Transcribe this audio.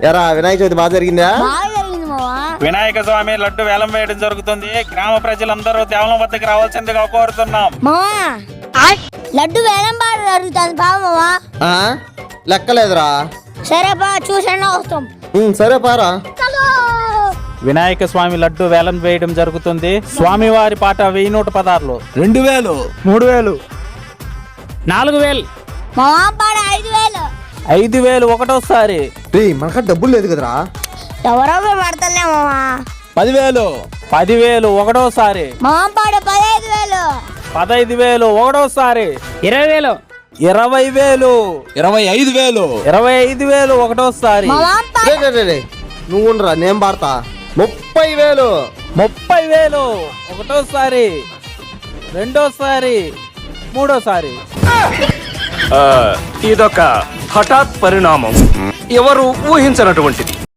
ఎరా వినాయక చవితి బాగా జరిగిందా? వినాయక స్వామి లడ్డు వేలం వేయడం జరుగుతుంది. గ్రామ ప్రజలందరూ దేవాలయం వద్దకు రావాల్సిందిగా కోరుతున్నాం. లడ్డు వేలం పాట జరుగుతుంది బావా. లెక్కలేదురా. సరేపా చూసా వస్తాం. సరే పారా. వినాయక స్వామి లడ్డు వేలం వేయడం జరుగుతుంది. స్వామివారి పాట 1116, 2000, 3000, 4000, మావా పాట 5000. 5000 ఒకటోసారి. మనకా డబ్బులు లేదు కదరా. ఎవరో పడతలే మావా. 10,000, 10,000 ఒకటోసారి. మావా పాట 15000. 15,000 ఒకటోసారి. 20,000, 20,000, 25,000, 25,000 ఒకటోసారి. మావా పాట నువ్వు ఉండరా, నేను పాడతా. 30,000, 30,000 ఒకటోసారి, రెండోసారి, మూడోసారి. ఇదొక హఠాత్ పరిణామం, ఎవరు ఊహించనటువంటిది.